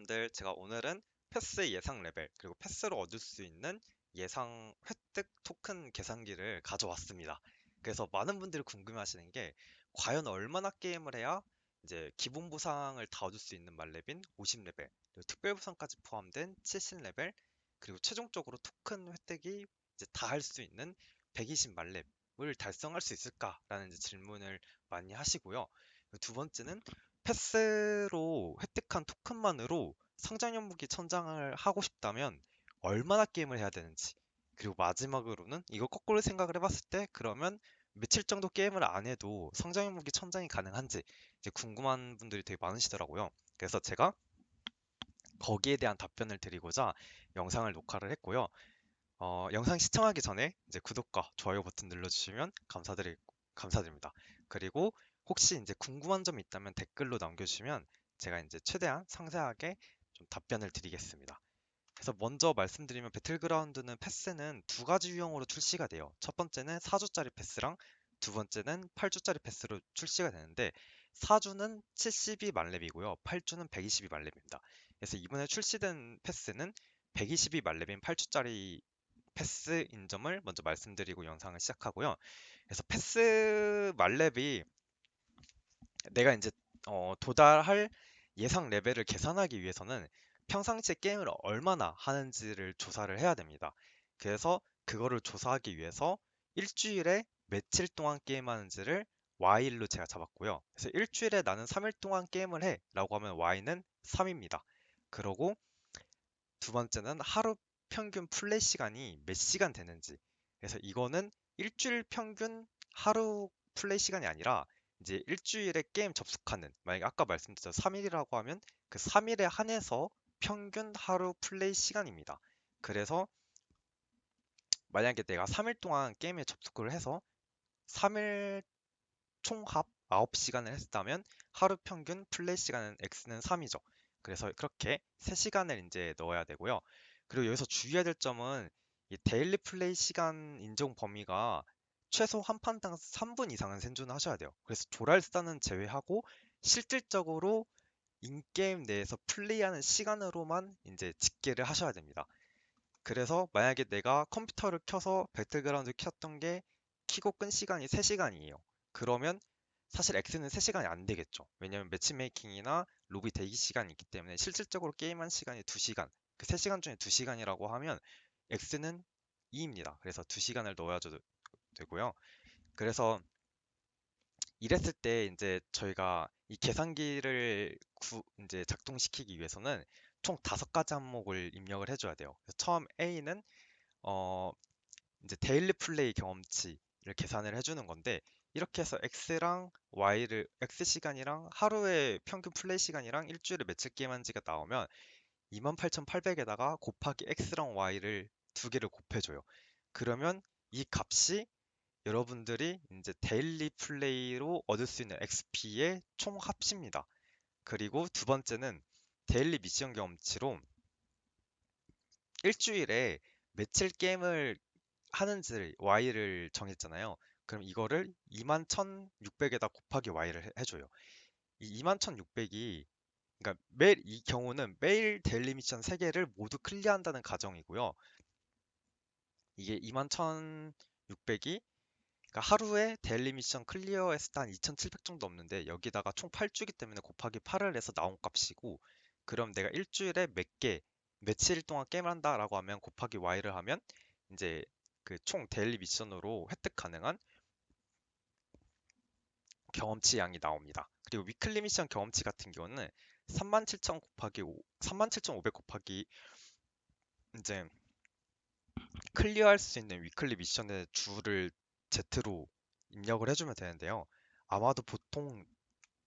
여러분들, 제가 오늘은 패스 예상 레벨 그리고 패스로 얻을 수 있는 예상 획득 토큰 계산기를 가져왔습니다. 그래서 많은 분들이 궁금해하시는 게 과연 얼마나 게임을 해야 이제 기본 보상을 다 얻을 수 있는 만렙인 50레벨, 그리고 특별 보상까지 포함된 70레벨, 그리고 최종적으로 토큰 획득이 이제 다 할 수 있는 120만렙을 달성할 수 있을까라는 이제 질문을 많이 하시고요. 두 번째는 패스로 획득한 토큰만으로 성장형 무기 천장을 하고 싶다면 얼마나 게임을 해야 되는지, 그리고 마지막으로는 이거 거꾸로 생각을 해봤을 때 그러면 며칠 정도 게임을 안 해도 성장형 무기 천장이 가능한지 이제 궁금한 분들이 되게 많으시더라고요. 그래서 제가 거기에 대한 답변을 드리고자 영상을 녹화를 했고요. 영상 시청하기 전에 이제 구독과 좋아요 버튼 눌러주시면 감사드립니다. 그리고 혹시 이제 궁금한 점이 있다면 댓글로 남겨주시면 제가 이제 최대한 상세하게 좀 답변을 드리겠습니다. 그래서 먼저 말씀드리면 배틀그라운드는 패스는 두 가지 유형으로 출시가 돼요. 첫 번째는 4주짜리 패스랑 두 번째는 8주짜리 패스로 출시가 되는데 4주는 72만렙이고요. 8주는 122만렙입니다. 그래서 이번에 출시된 패스는 122만렙인 8주짜리 패스인 점을 먼저 말씀드리고 영상을 시작하고요. 그래서 패스 만렙이 내가 이제 도달할 예상 레벨을 계산하기 위해서는 평상시에 게임을 얼마나 하는지를 조사를 해야 됩니다. 그래서 그거를 조사하기 위해서 일주일에 며칠 동안 게임하는지를 Y로 제가 잡았고요. 그래서 일주일에 나는 3일 동안 게임을 해 라고 하면 Y는 3입니다. 그러고 두 번째는 하루 평균 플레이 시간이 몇 시간 되는지. 그래서 이거는 일주일 평균 하루 플레이 시간이 아니라 이제 일주일에 게임 접속하는, 만약에 아까 말씀드렸죠. 3일이라고 하면 그 3일에 한해서 평균 하루 플레이 시간입니다. 그래서 만약에 내가 3일 동안 게임에 접속을 해서 3일 총합 9시간을 했다면 하루 평균 플레이 시간은 X는 3이죠. 그래서 그렇게 3시간을 이제 넣어야 되고요. 그리고 여기서 주의해야 될 점은 이 데일리 플레이 시간 인정 범위가 최소 한 판당 3분 이상은 생존을 하셔야 돼요. 그래서 조랄스타는 제외하고 실질적으로 인게임 내에서 플레이하는 시간으로만 이제 집계를 하셔야 됩니다. 그래서 만약에 내가 컴퓨터를 켜서 배틀그라운드 켰던 게 키고 끈 시간이 3시간이에요. 그러면 사실 X는 3시간이 안 되겠죠. 왜냐면 매치메이킹이나 로비 대기 시간이 있기 때문에 실질적으로 게임한 시간이 2시간. 그 3시간 중에 2시간이라고 하면 X는 2입니다. 그래서 2시간을 넣어야죠 되고요. 그래서 이랬을 때 이제 저희가 이 계산기를 이제 작동시키기 위해서는 총 5가지 항목을 입력을 해줘야 돼요. 그래서 처음 A는 어, 이제 데일리 플레이 경험치를 계산을 해주는 건데 이렇게 해서 X랑 Y를 X 시간이랑 하루의 평균 플레이 시간이랑 일주일에 며칠 게임한지가 나오면 28,800에다가 곱하기 X랑 Y를 두 개를 곱해줘요. 그러면 이 값이 여러분들이 이제 데일리 플레이로 얻을 수 있는 XP의 총 합입니다. 그리고 두 번째는 데일리 미션 경험치로 일주일에 며칠 게임을 하는지 Y를 정했잖아요. 그럼 이거를 21,600에다 곱하기 Y를 해줘요. 이 21,600이 그러니까 매일 이 경우는 매일 데일리 미션 3개를 모두 클리어한다는 가정이고요. 이게 21,600이 그러니까 하루에 데일리 미션 클리어했을 때 한 2,700 정도 없는데 여기다가 총 8주기 때문에 곱하기 8을 해서 나온 값이고 그럼 내가 일주일에 몇 개, 며칠 동안 게임을 한다라고 하면 곱하기 Y를 하면 이제 그 총 데일리 미션으로 획득 가능한 경험치 양이 나옵니다. 그리고 위클리 미션 경험치 같은 경우는 37,000 곱하기 37,500 곱하기 이제 클리어할 수 있는 위클리 미션의 주를 Z로 입력을 해주면 되는데요. 아마도 보통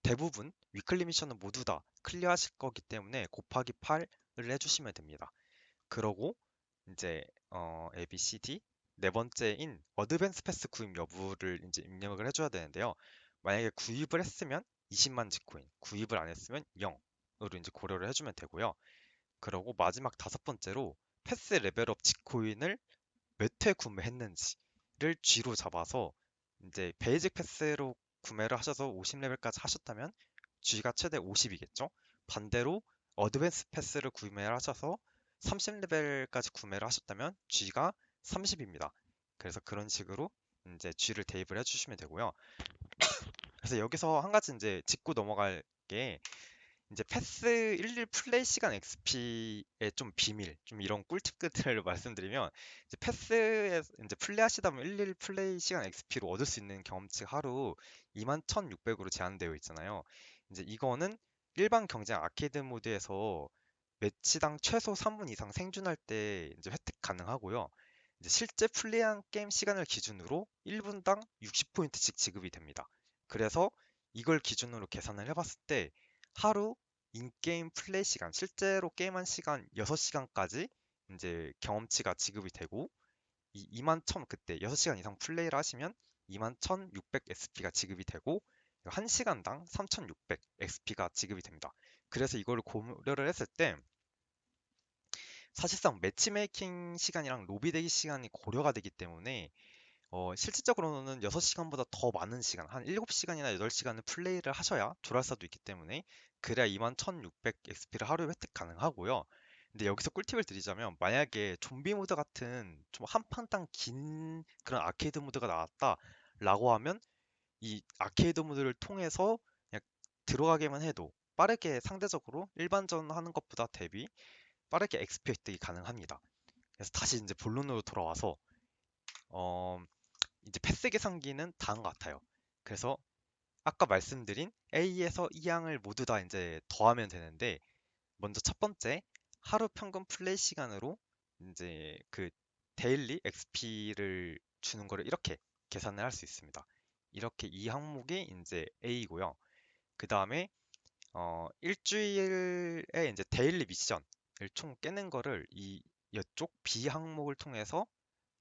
대부분 위클리 미션은 모두 다 클리어하실 거기 때문에 곱하기 8을 해주시면 됩니다. 그러고 이제 A, B, C, D 네 번째인 어드밴스 패스 구입 여부를 이제 입력을 해줘야 되는데요. 만약에 구입을 했으면 20만 지코인, 구입을 안 했으면 0으로 이제 고려를 해주면 되고요. 그러고 마지막 다섯 번째로 패스 레벨업 지코인을 몇 회 구매했는지를 G로 잡아서 이제 베이직 패스로 구매를 하셔서 50레벨까지 하셨다면 G가 최대 50이겠죠? 반대로 어드밴스 패스를 구매를 하셔서 30레벨까지 구매를 하셨다면 G가 30입니다. 그래서 그런 식으로 이제 G를 대입을 해주시면 되고요. 그래서 여기서 한 가지 이제 짚고 넘어갈 게 이제 패스 11 플레이 시간 XP의 좀 비밀, 좀 이런 꿀팁들을 말씀드리면 이제 패스에 이제 플레이하시다 보면 11 플레이 시간 XP로 얻을 수 있는 경험치가 하루 21,600으로 제한되어 있잖아요. 이제 이거는 일반 경쟁 아케이드 모드에서 매치당 최소 3분 이상 생존할 때 이제 획득 가능하고요. 이제 실제 플레이한 게임 시간을 기준으로 1분당 60포인트씩 지급이 됩니다. 그래서 이걸 기준으로 계산을 해봤을 때 하루 인게임 플레이 시간, 실제로 게임한 시간 6시간까지 이제 경험치가 지급이 되고 이 21,000 그때 6시간 이상 플레이를 하시면 21,600 XP가 지급이 되고 1시간당 3,600 XP가 지급이 됩니다. 그래서 이걸 고려를 했을 때 사실상 매치메이킹 시간이랑 로비 대기 시간이 고려가 되기 때문에 실질적으로는 6시간보다 더 많은 시간, 한 7시간이나 8시간을 플레이를 하셔야 조랄사도 있기 때문에 그래야 21,600 XP를 하루에 획득 가능하고요. 근데 여기서 꿀팁을 드리자면 만약에 좀비 모드 같은 좀 한 판당 긴 그런 아케이드 모드가 나왔다라고 하면 이 아케이드 모드를 통해서 그냥 들어가기만 해도 빠르게 상대적으로 일반전 하는 것보다 대비 빠르게 XP 획득이 가능합니다. 그래서 다시 이제 본론으로 돌아와서 어, 이제 패스 계산기는 다음 것 같아요. 그래서 아까 말씀드린 A에서 E항을 모두 다 이제 더하면 되는데 먼저 첫 번째 하루 평균 플레이 시간으로 이제 그 데일리 XP를 주는 거를 이렇게 계산을 할 수 있습니다. 이렇게 이 항목이 이제 A고요. 그 다음에 일주일에 이제 데일리 미션을 총 깨는 거를 이쪽 B 항목을 통해서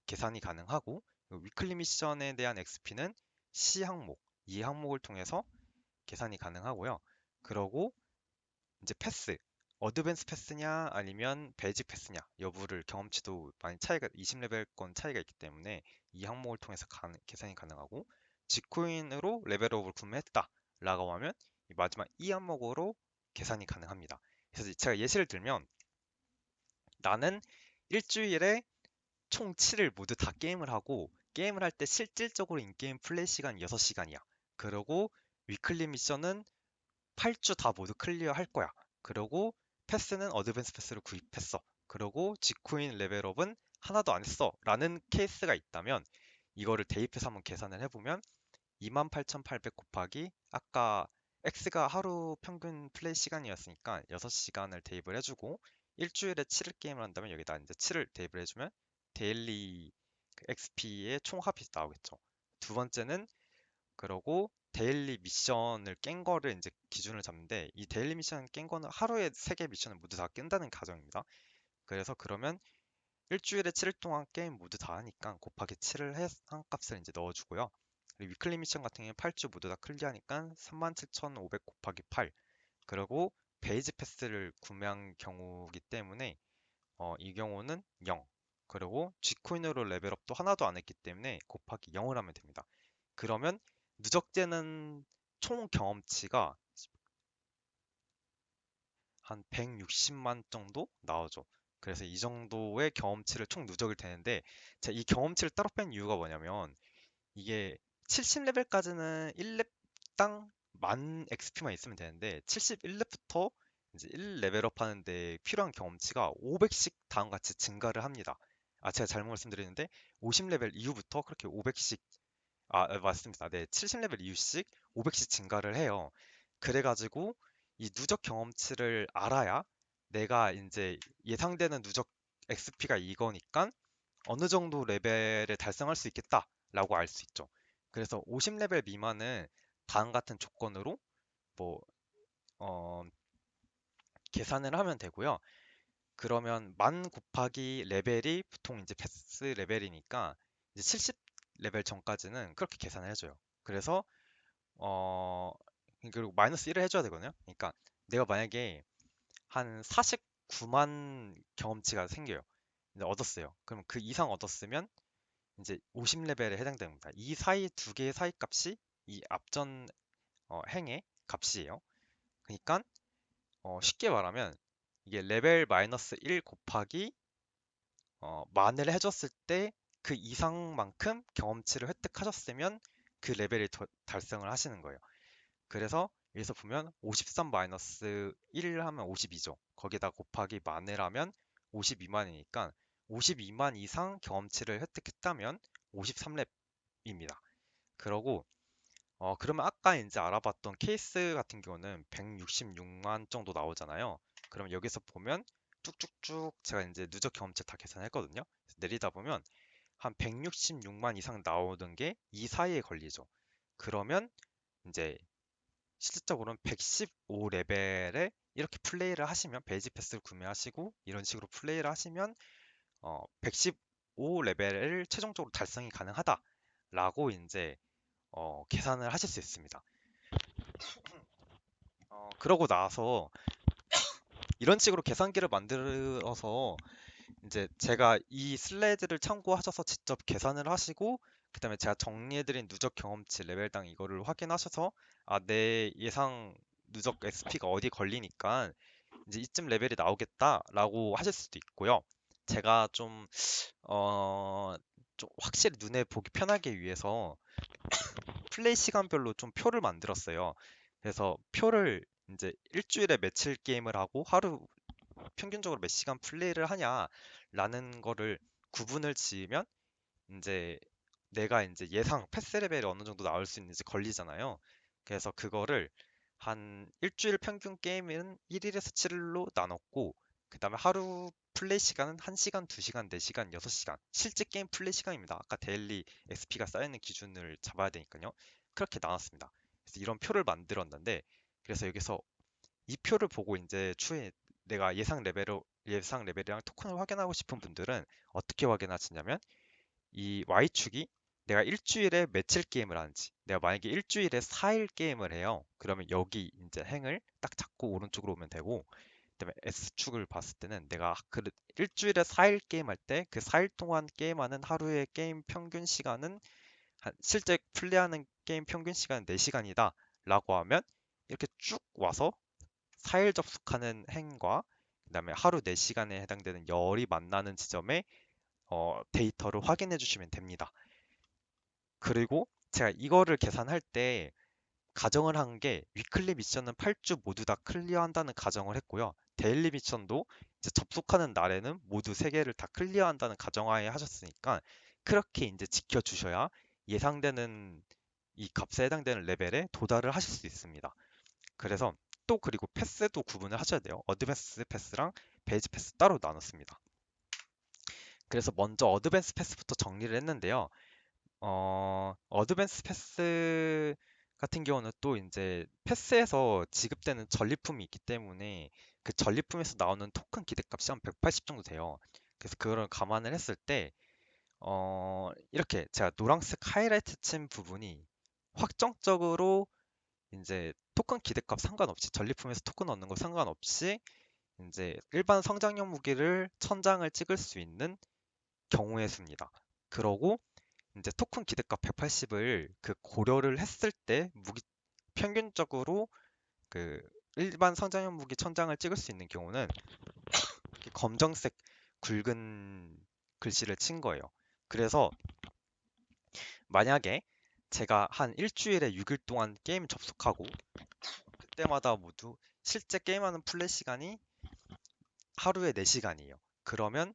계산이 가능하고 위클리 미션에 대한 XP는 C 항목, 이 항목을 통해서 계산이 가능하고요. 그러고 이제 패스, 어드밴스 패스냐 아니면 베이직 패스냐 여부를 경험치도 많이 차이가 20레벨권 차이가 있기 때문에 이 항목을 통해서 계산이 가능하고 지코인으로 레벨업을 구매했다 라고 하면 이 마지막 이 항목으로 계산이 가능합니다. 그래서 제가 예시를 들면 나는 일주일에 총 7일 모두 다 게임을 하고 게임을 할 때 실질적으로 인게임 플레이 시간 6시간이야. 그리고 위클리 미션은 8주 다 모두 클리어 할 거야. 그리고 패스는 어드밴스 패스를 구입했어. 그리고 지코인 레벨업은 하나도 안 했어. 라는 케이스가 있다면 이거를 대입해서 한번 계산을 해보면 28,800 곱하기 아까 X가 하루 평균 플레이 시간이었으니까 6시간을 대입을 해주고 일주일에 7일 게임을 한다면 여기다 이제 7을 대입을 해주면 데일리 XP의 총합이 나오겠죠. 두 번째는 그러고 데일리 미션을 깬 거를 이제 기준을 잡는데 이 데일리 미션 깬 거는 하루에 3개 미션을 모두 다 깬다는 가정입니다. 그래서 그러면 일주일에 7일 동안 게임 모두 다 하니까 곱하기 7을 한 값을 이제 넣어주고요. 그리고 위클리 미션 같은 경우에 8주 모두 다 클리어하니까 37,500 곱하기 8. 그리고 베이지 패스를 구매한 경우이기 때문에 이 경우는 0. 그리고 G코인으로 레벨업도 하나도 안 했기 때문에 곱하기 0을 하면 됩니다. 그러면 누적되는 총 경험치가 한 160만 정도 나오죠. 그래서 이 정도의 경험치를 총 누적이 되는데 이 경험치를 따로 뺀 이유가 뭐냐면 이게 70레벨까지는 1렙당 10,000 XP만 있으면 되는데 71렙부터 이제 1레벨업 하는데 필요한 경험치가 500씩 다음과 같이 증가를 합니다. 제가 잘못 말씀드렸는데 50레벨 이후부터 그렇게 500씩 맞습니다. 네, 70레벨 이후씩 500씩 증가를 해요. 그래가지고 이 누적 경험치를 알아야 내가 이제 예상되는 누적 XP가 이거니까 어느 정도 레벨을 달성할 수 있겠다라고 알 수 있죠. 그래서 50레벨 미만은 다음 같은 조건으로 뭐 어, 계산을 하면 되고요. 그러면 만 곱하기 레벨이 보통 이제 패스 레벨이니까 이제 70레벨 전까지는 그렇게 계산을 해줘요. 그래서 어 그리고 마이너스 1을 해줘야 되거든요. 그러니까 내가 만약에 한 49만 경험치가 생겨요. 이제 얻었어요. 그럼 그 이상 얻었으면 이제 50레벨에 해당됩니다. 이 사이 두 개의 사이 값이 이 앞전 행의 값이에요. 그러니까 쉽게 말하면 이게 레벨 마이너스 1 곱하기 만회를 해줬을 때 그 이상만큼 경험치를 획득하셨으면 그 레벨을 달성을 하시는 거예요. 그래서 여기서 보면 53 마이너스 1 하면 52죠. 거기다 곱하기 만회라면 52만이니까 52만 이상 경험치를 획득했다면 53렙입니다. 그러고 그러면 아까 이제 알아봤던 케이스 같은 경우는 166만 정도 나오잖아요. 그럼 여기서 보면 쭉쭉쭉 제가 이제 누적 경험치 다 계산했거든요. 내리다 보면 한 166만 이상 나오는 게 이 사이에 걸리죠. 그러면 이제 실질적으로는 115레벨에 이렇게 플레이를 하시면 베이지 패스를 구매하시고 이런 식으로 플레이를 하시면 115레벨을 최종적으로 달성이 가능하다라고 이제 계산을 하실 수 있습니다. 그러고 나서 이런 식으로 계산기를 만들어서 이제 제가 이 슬라이드를 참고하셔서 직접 계산을 하시고 그다음에 제가 정리해드린 누적 경험치 레벨당 이거를 확인하셔서 내 예상 누적 SP가 어디 걸리니까 이제 이쯤 레벨이 나오겠다라고 하실 수도 있고요. 제가 좀 확실히 눈에 보기 편하게 위해서 플레이 시간별로 좀 표를 만들었어요. 그래서 표를 이제 일주일에 며칠 게임을 하고 하루 평균적으로 몇 시간 플레이를 하냐라는 거를 구분을 지으면 이제 내가 이제 예상 패스 레벨이 어느 정도 나올 수 있는지 걸리잖아요. 그래서 그거를 한 일주일 평균 게임은 1일에서 7일로 나눴고 그다음에 하루 플레이 시간은 1시간, 2시간, 4시간, 6시간 실제 게임 플레이 시간입니다. 아까 데일리 XP가 쌓여있는 기준을 잡아야 되니까요. 그렇게 나눴습니다. 그래서 이런 표를 만들었는데 그래서 여기서 이 표를 보고 이제 추후에 내가 예상 레벨이랑 토큰을 확인하고 싶은 분들은 어떻게 확인하시냐면 이 Y축이 내가 일주일에 며칠 게임을 하는지 내가 만약에 일주일에 4일 게임을 해요. 그러면 여기 이제 행을 딱 잡고 오른쪽으로 오면 되고 그다음에 S축을 봤을 때는 내가 일주일에 4일 게임할 때 그 4일 동안 게임하는 하루의 게임 평균 시간은 실제 플레이하는 게임 평균 시간은 4시간이다 라고 하면 이렇게 쭉 와서 4일 접속하는 행과 그다음에 하루 4시간에 해당되는 열이 만나는 지점에 데이터를 확인해 주시면 됩니다. 그리고 제가 이거를 계산할 때 가정을 한 게 위클리 미션은 8주 모두 다 클리어한다는 가정을 했고요. 데일리 미션도 이제 접속하는 날에는 모두 3개를 다 클리어한다는 가정하에 하셨으니까 그렇게 이제 지켜주셔야 예상되는 이 값에 해당되는 레벨에 도달을 하실 수 있습니다. 그래서 또 그리고 패스도 구분을 하셔야 돼요. 어드밴스 패스랑 베이지 패스 따로 나눴습니다. 그래서 먼저 어드밴스 패스부터 정리를 했는데요. 어드밴스 패스 같은 경우는 또 이제 패스에서 지급되는 전리품이 있기 때문에 그 전리품에서 나오는 토큰 기대값이 한 180 정도 돼요. 그래서 그거를 감안을 했을 때 이렇게 제가 노란색 하이라이트 친 부분이 확정적으로 이제 토큰 기대값 상관없이 전리품에서 토큰 얻는 거 상관없이 이제 일반 성장형 무기를 1000장을 찍을 수 있는 경우의 수입니다. 그러고 이제 토큰 기대값 180을 그 고려를 했을 때 평균적으로 그 일반 성장형 무기 1000장을 찍을 수 있는 경우는 이렇게 검정색 굵은 글씨를 친 거예요. 그래서 만약에 제가 한 일주일에 6일 동안 게임 접속하고 그때마다 모두 실제 게임하는 플레이 시간이 하루에 4시간이에요. 그러면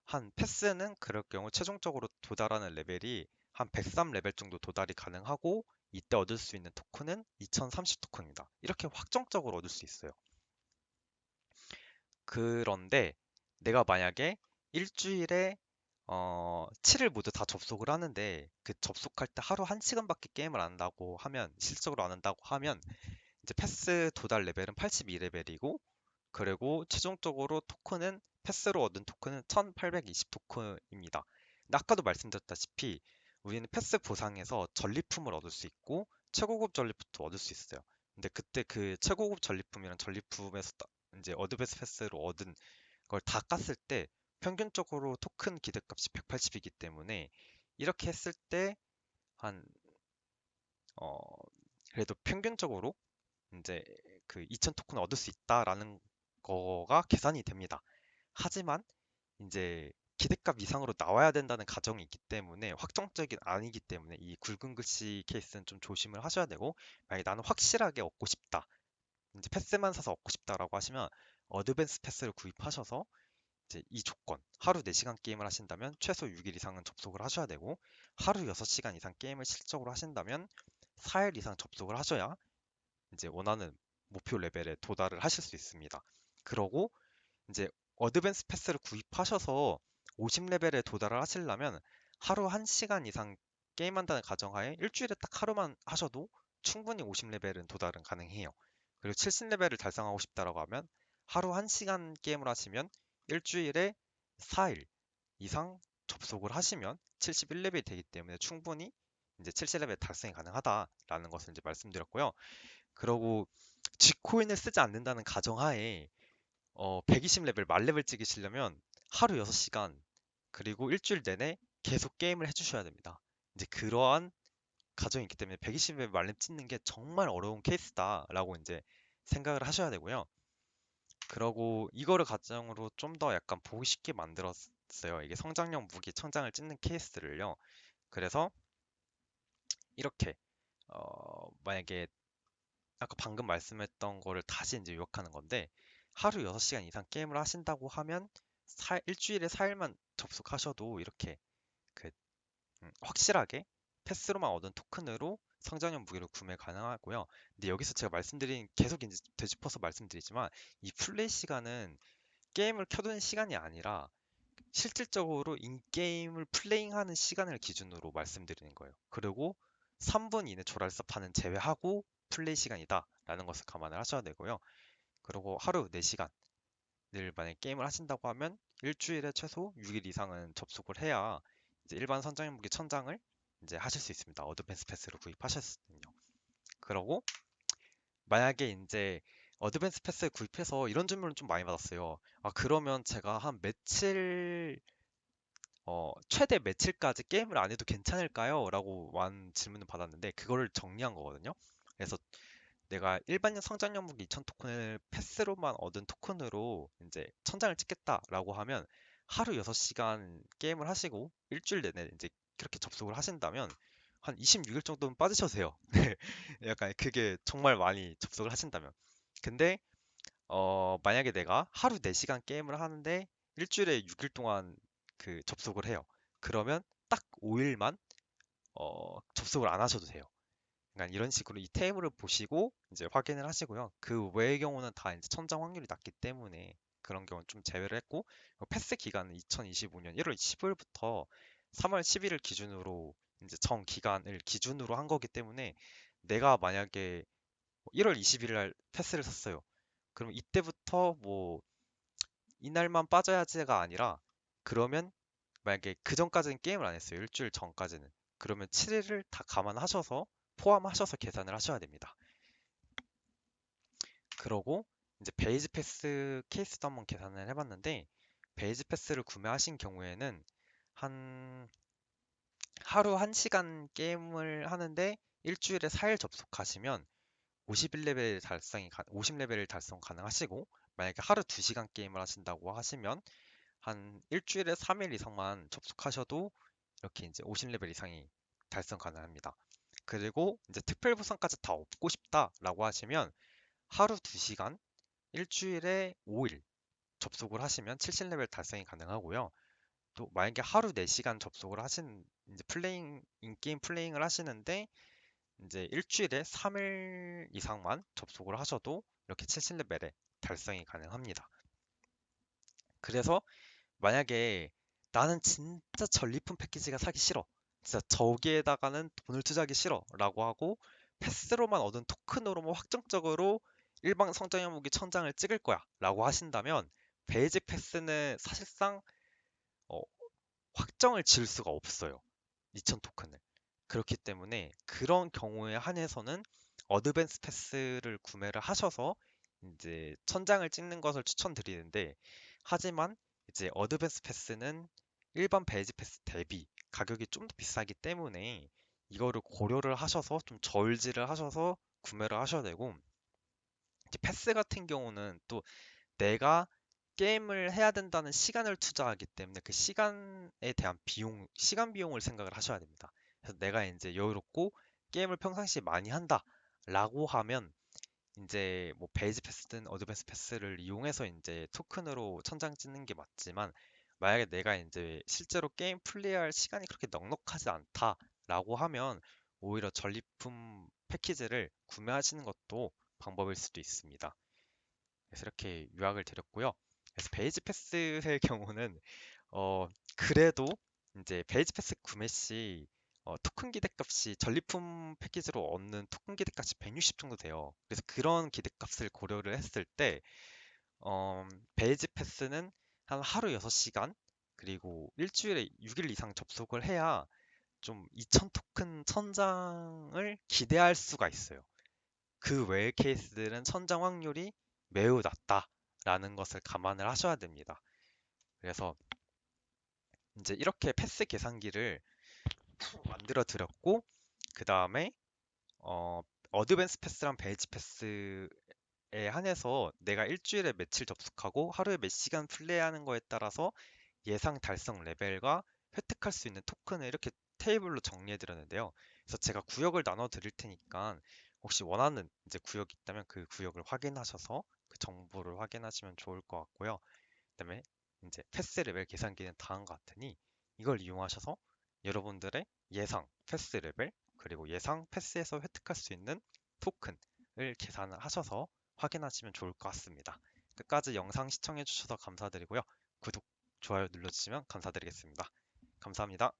한 패스는 그럴 경우 최종적으로 도달하는 레벨이 한 103레벨 정도 도달이 가능하고 이때 얻을 수 있는 토큰은 2030 토큰입니다. 이렇게 확정적으로 얻을 수 있어요. 그런데 내가 만약에 일주일에 7일 모두 다 접속을 하는데 그 접속할 때 하루 1시간밖에 게임을 안 한다고 하면 실적으로 안 한다고 하면 이제 패스 도달 레벨은 82레벨이고 그리고 최종적으로 토큰은 패스로 얻은 토큰은 1820 토큰입니다. 근데 아까도 말씀드렸다시피 우리는 패스 보상에서 전리품을 얻을 수 있고 최고급 전리품도 얻을 수 있어요. 근데 그때 그 최고급 전리품이랑 전리품에서 이제 어드밴스 패스로 얻은 걸 다 깠을 때 평균적으로 토큰 기대값이 180이기 때문에 이렇게 했을 때 한 그래도 평균적으로 이제 그 2000 토큰 얻을 수 있다라는 거가 계산이 됩니다. 하지만 이제 기대값 이상으로 나와야 된다는 가정이 있기 때문에 확정적인 아니기 때문에 이 굵은 글씨 케이스는 좀 조심을 하셔야 되고, 만약에 나는 확실하게 얻고 싶다, 이제 패스만 사서 얻고 싶다라고 하시면 어드밴스 패스를 구입하셔서 이제 이 조건, 하루 4시간 게임을 하신다면 최소 6일 이상은 접속을 하셔야 되고, 하루 6시간 이상 게임을 실적으로 하신다면 4일 이상 접속을 하셔야 이제 원하는 목표 레벨에 도달을 하실 수 있습니다. 그러고 이제 어드밴스 패스를 구입하셔서 50레벨에 도달을 하시려면 하루 1시간 이상 게임한다는 가정하에 일주일에 딱 하루만 하셔도 충분히 50레벨은 도달은 가능해요. 그리고 70레벨을 달성하고 싶다라고 하면 하루 1시간 게임을 하시면 일주일에 4일 이상 접속을 하시면 71레벨이 되기 때문에 충분히 이제 70레벨 달성이 가능하다라는 것을 이제 말씀드렸고요. 그리고 G코인을 쓰지 않는다는 가정하에 120레벨 만레벨 찍으시려면 하루 6시간 그리고 일주일 내내 계속 게임을 해주셔야 됩니다. 이제 그러한 가정이 있기 때문에 120레벨 만렙 찍는 게 정말 어려운 케이스다라고 이제 생각을 하셔야 되고요. 그러고 이거를 가정으로 좀 더 약간 보기 쉽게 만들었어요. 이게 성장형 무기 천장을 찍는 케이스를요. 그래서 이렇게 만약에 아까 방금 말씀했던 거를 다시 이제 요약하는 건데, 하루 6시간 이상 게임을 하신다고 하면 일주일에 4일만 접속하셔도 이렇게 그 확실하게 패스로만 얻은 토큰으로 성장형 무기를 구매 가능하고요. 근데 여기서 제가 말씀드린, 계속 이제 되짚어서 말씀드리지만, 이 플레이 시간은 게임을 켜두는 시간이 아니라 실질적으로 인게임을 플레잉하는 시간을 기준으로 말씀드리는 거예요. 그리고 3분 이내 조랄서판은 제외하고 플레이 시간이다 라는 것을 감안을 하셔야 되고요. 그리고 하루 4시간을 만약에 게임을 하신다고 하면 일주일에 최소 6일 이상은 접속을 해야 이제 일반 선장형 무기 천장을 이제 하실 수 있습니다. 어드밴스 패스를 구입하셨으면요. 그러고 만약에 이제 어드밴스 패스 구입해서 이런 질문을 좀 많이 받았어요. 아, 그러면 제가 한 며칠 최대 며칠까지 게임을 안 해도 괜찮을까요? 라고 완 질문을 받았는데, 그거를 정리한 거거든요. 그래서 내가 일반형 성장 연무기 2000 토큰을 패스로만 얻은 토큰으로 이제 천장을 찍겠다라고 하면 하루 6시간 게임을 하시고 일주일 내내 이제 그렇게 접속을 하신다면 한 26일 정도는 빠지셔도 돼요. 네, 약간 그게 정말 많이 접속을 하신다면. 근데 만약에 내가 하루 4시간 게임을 하는데 일주일에 6일 동안 그 접속을 해요. 그러면 딱 5일만 접속을 안 하셔도 돼요. 그러니까 이런 식으로 이 테이블을 보시고 이제 확인을 하시고요. 그 외의 경우는 다 이제 천장 확률이 낮기 때문에 그런 경우는 좀 제외를 했고, 패스 기간은 2025년 1월 15일부터 3월 11일 기준으로 이제 정 기간을 기준으로 한 거기 때문에, 내가 만약에 1월 21일 날 패스를 샀어요. 그럼 이때부터 뭐 이날만 빠져야지가 아니라, 그러면 만약에 그 전까지는 게임을 안 했어요. 일주일 전까지는. 그러면 7일을 다 감안하셔서 포함하셔서 계산을 하셔야 됩니다. 그러고 이제 베이지 패스 케이스도 한번 계산을 해봤는데, 베이지 패스를 구매하신 경우에는 한 하루 1시간 게임을 하는데 일주일에 4일 접속하시면 50레벨 달성 가능하시고, 만약에 하루 2시간 게임을 하신다고 하시면 한 일주일에 3일 이상만 접속하셔도 이렇게 이제 50레벨 이상이 달성 가능합니다. 그리고 이제 특별 보상까지 다 얻고 싶다라고 하시면 하루 2시간, 일주일에 5일 접속을 하시면 70레벨 달성이 가능하고요. 또 만약에 하루 4시간 접속을 하신 이제 인게임 플레잉을 하시는데 이제 일주일에 3일 이상만 접속을 하셔도 이렇게 70레벨에 달성이 가능합니다. 그래서 만약에 나는 진짜 전리품 패키지가 사기 싫어, 진짜 저기에다가는 돈을 투자하기 싫어 라고 하고 패스로만 얻은 토큰으로만 확정적으로 일반 성장형 무기 천장을 찍을 거야 라고 하신다면, 베이직 패스는 사실상 어, 확정을 지을 수가 없어요. 2000 토큰을. 그렇기 때문에 그런 경우에 한해서는 어드밴스 패스를 구매를 하셔서 이제 천장을 찍는 것을 추천드리는데, 하지만 이제 어드밴스 패스는 일반 베이지 패스 대비 가격이 좀 더 비싸기 때문에 이거를 고려를 하셔서 좀 저울질을 하셔서 구매를 하셔야 되고, 이제 패스 같은 경우는 또 내가 게임을 해야 된다는 시간을 투자하기 때문에 그 시간에 대한 시간 비용을 생각을 하셔야 됩니다. 그래서 내가 이제 여유롭고 게임을 평상시에 많이 한다라고 하면 이제 뭐 베이지 패스든 어드밴스 패스를 이용해서 이제 토큰으로 천장 찍는 게 맞지만 만약에 내가 이제 실제로 게임 플레이할 시간이 그렇게 넉넉하지 않다라고 하면 오히려 전리품 패키지를 구매하시는 것도 방법일 수도 있습니다. 그래서 이렇게 요약을 드렸고요. 그래서 베이지 패스의 경우는 그래도 이제 베이지 패스 구매 시 토큰 기대값이 전리품 패키지로 얻는 토큰 기대값이 160 정도 돼요. 그래서 그런 기대값을 고려를 했을 때 베이지 패스는 한 하루 6시간 그리고 일주일에 6일 이상 접속을 해야 좀 2000 토큰 천장을 기대할 수가 있어요. 그 외의 케이스들은 천장 확률이 매우 낮다라는 것을 감안을 하셔야 됩니다. 그래서 이제 이렇게 패스 계산기를 만들어 드렸고, 그 다음에 어드밴스 패스랑 베이지 패스에 한해서 내가 일주일에 며칠 접속하고 하루에 몇 시간 플레이하는 거에 따라서 예상 달성 레벨과 획득할 수 있는 토큰을 이렇게 테이블로 정리해 드렸는데요. 그래서 제가 구역을 나눠 드릴 테니까 혹시 원하는 이제 구역이 있다면 그 구역을 확인하셔서 그 정보를 확인하시면 좋을 것 같고요. 그다음에 이제 패스 레벨 계산기는 다음과 같으니 이걸 이용하셔서 여러분들의 예상 패스 레벨 그리고 예상 패스에서 획득할 수 있는 토큰을 계산을 하셔서 확인하시면 좋을 것 같습니다. 끝까지 영상 시청해 주셔서 감사드리고요. 구독, 좋아요 눌러주시면 감사드리겠습니다. 감사합니다.